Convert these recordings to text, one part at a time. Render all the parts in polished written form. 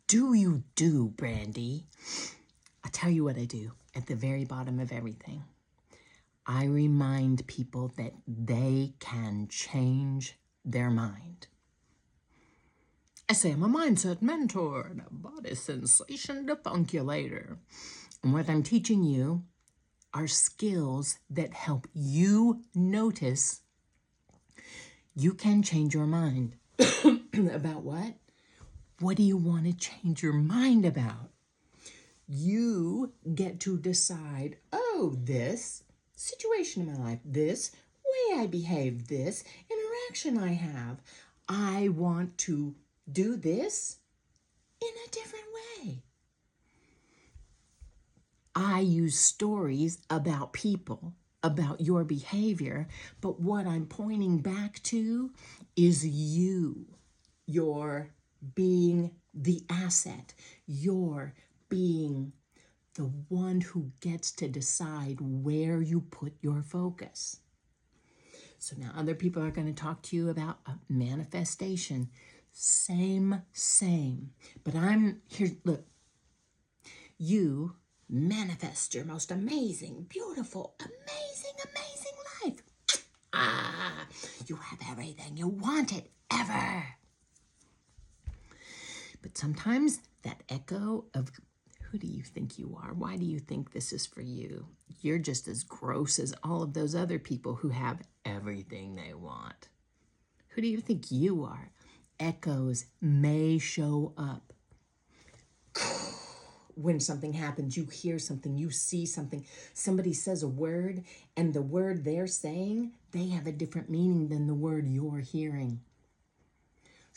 do you do, Brandy? I'll tell you what I do at the very bottom of everything. I remind people that they can change their mind. I say I'm a mindset mentor and a body sensation defunculator. And what I'm teaching you are skills that help you notice you can change your mind. About what? What do you want to change your mind about? You get to decide, oh, this situation in my life, this way I behave, this interaction I have, I want to do this in a different way. I use stories about people, about your behavior, but what I'm pointing back to is you. You're being the asset. You're being the one who gets to decide where you put your focus. So now other people are going to talk to you about a manifestation. Same. But I'm here, look, you manifest your most amazing, beautiful, amazing life. You have everything you wanted ever. But sometimes that echo of who do you think you are? Why do you think this is for you? You're just as gross as all of those other people who have everything they want. Who do you think you are? Echoes may show up. When something happens, you hear something, you see something, somebody says a word, and the word they're saying, they have a different meaning than the word you're hearing.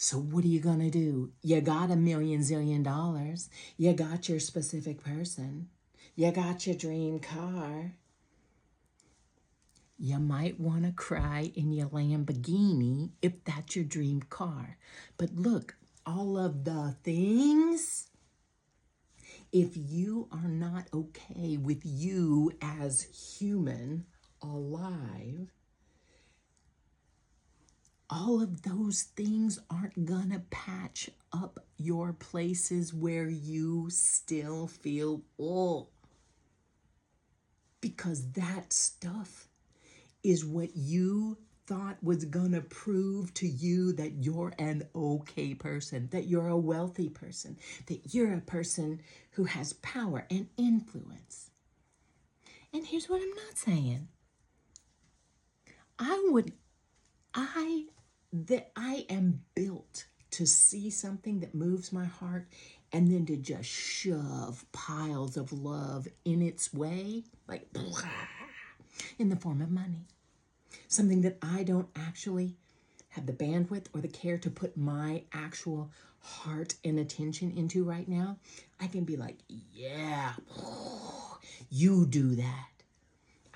So what are you going to do? You got $1 million zillion. You got your specific person. You got your dream car. You might want to cry in your Lamborghini if that's your dream car. But look, all of the things, if you are not okay with you as human, alive, all of those things aren't gonna patch up your places where you still feel full. Because that stuff is what you thought was gonna prove to you that you're an okay person, that you're a wealthy person, that you're a person who has power and influence. And here's what I'm not saying. I am built to see something that moves my heart and then to just shove piles of love in its way, like blah, in the form of money. Something that I don't actually have the bandwidth or the care to put my actual heart and attention into right now. I can be like, yeah, you do that.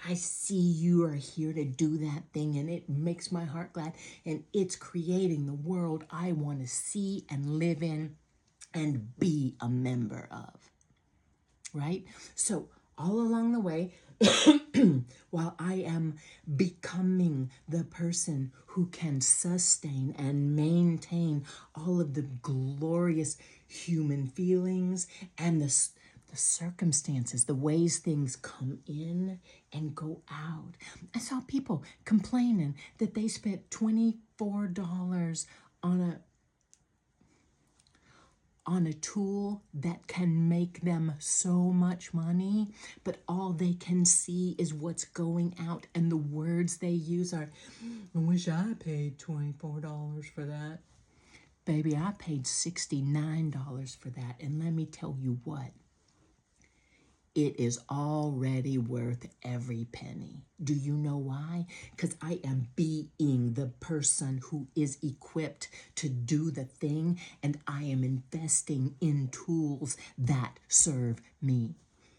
I see you are here to do that thing, and it makes my heart glad, and it's creating the world I want to see and live in and be a member of, right? So all along the way, while I am becoming the person who can sustain and maintain all of the glorious human feelings and the circumstances, the ways things come in and go out. I saw people complaining that they spent $24 on a tool that can make them so much money, but all they can see is what's going out, and the words they use are, I wish I paid $24 for that. Baby, I paid $69 for that, and let me tell you what, it is already worth every penny. Do you know why? Because I am being the person who is equipped to do the thing, and I am investing in tools that serve me.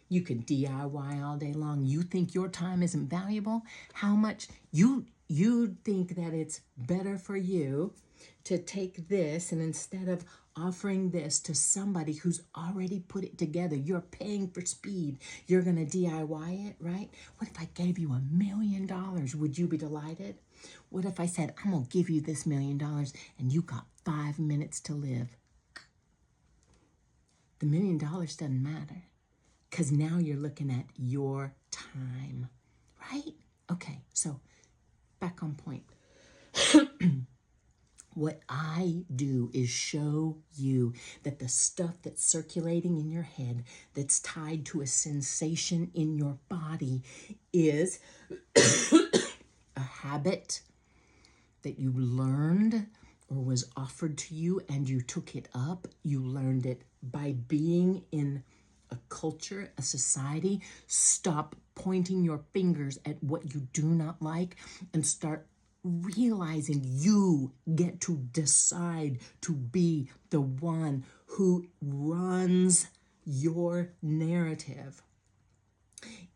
You can DIY all day long. You think your time isn't valuable? How much? You think that it's better for you to take this, and instead of offering this to somebody who's already put it together, you're paying for speed, you're going to DIY it, right? What if I gave you $1 million? Would you be delighted? What if I said, I'm going to give you this $1 million and you got 5 minutes to live? the $1 million doesn't matter because now you're looking at your time, right? Okay, so back on point. What I do is show you that the stuff that's circulating in your head that's tied to a sensation in your body is a habit that you learned or was offered to you and you took it up. You learned it by being in a culture, a society. Stop pointing your fingers at what you do not like and start realizing you get to decide to be the one who runs your narrative.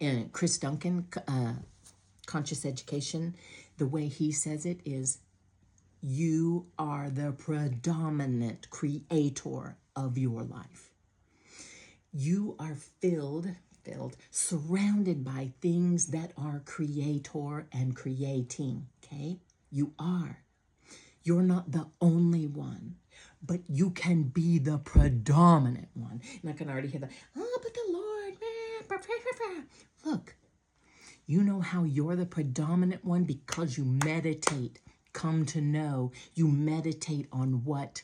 And Chris Duncan, Conscious Education, the way he says it is, you are the predominant creator of your life. You are filled, surrounded by things that are creator and creating, okay? You are. You're not the only one, but you can be the predominant one. And I can already hear the, oh, but the Lord, look, you know how you're the predominant one because you meditate, come to know, you meditate on what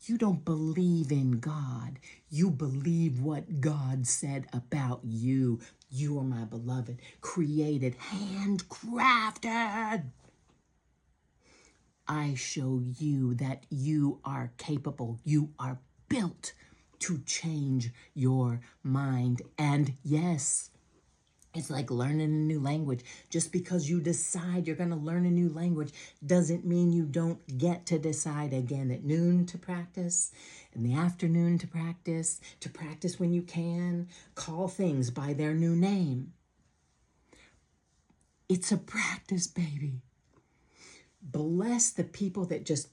you don't believe in God. You believe what God said about you. You are my beloved, created, handcrafted. I show you that you are capable. You are built to change your mind. And yes, it's like learning a new language. Just because you decide you're going to learn a new language doesn't mean you don't get to decide again at noon to practice, in the afternoon to practice when you can. Call things by their new name. It's a practice, baby. Bless the people that just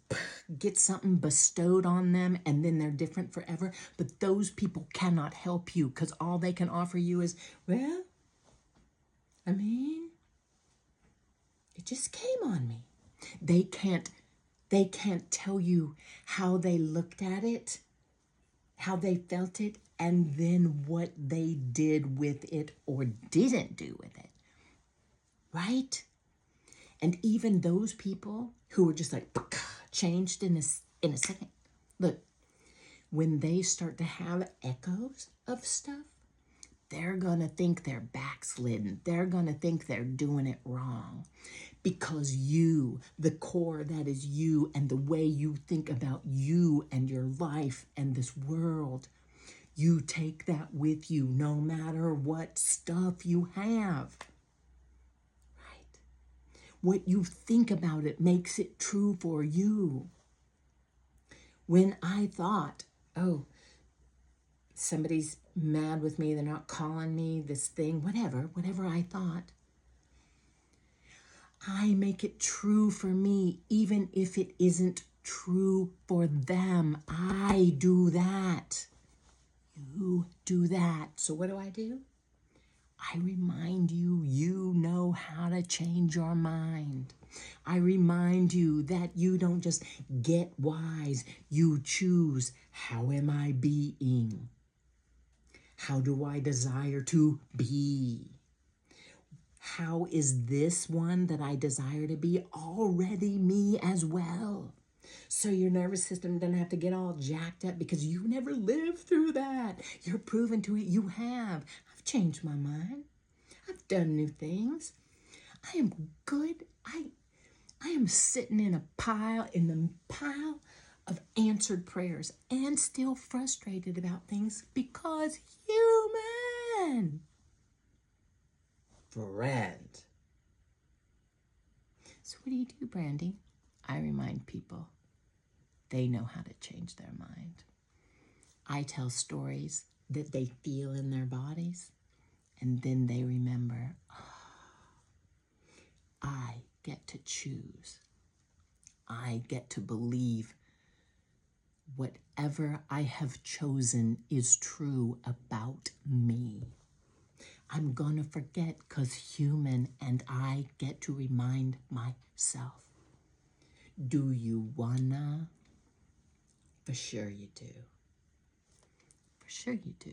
get something bestowed on them and then they're different forever. But those people cannot help you because all they can offer you is, well, I mean, it just came on me. They can't tell you how they looked at it, how they felt it, and then what they did with it or didn't do with it. Right? And even those people who were just like changed in a second. Look, when they start to have echoes of stuff, they're going to think they're backslidden. They're going to think they're doing it wrong because you, the core that is you and the way you think about you and your life and this world, you take that with you no matter what stuff you have. Right? What you think about it makes it true for you. When I thought, oh, somebody's mad with me, they're not calling me, this thing, whatever I thought, I make it true for me, even if it isn't true for them. I do that. You do that. So what do? I remind you, you know how to change your mind. I remind you that you don't just get wise. You choose, how am I being? How do I desire to be? How is this one that I desire to be already me as well? So your nervous system doesn't have to get all jacked up because you never lived through that. You're proven to it. You have. I've changed my mind. I've done new things. I am good. I am sitting in the pile of answered prayers and still frustrated about things because human. Friend. So what do you do, Brandy? I remind people they know how to change their mind. I tell stories that they feel in their bodies, and then they remember, I get to choose. I get to believe whatever I have chosen is true about me. I'm gonna forget because human, and I get to remind myself. Do you wanna? For sure you do. Sure you do.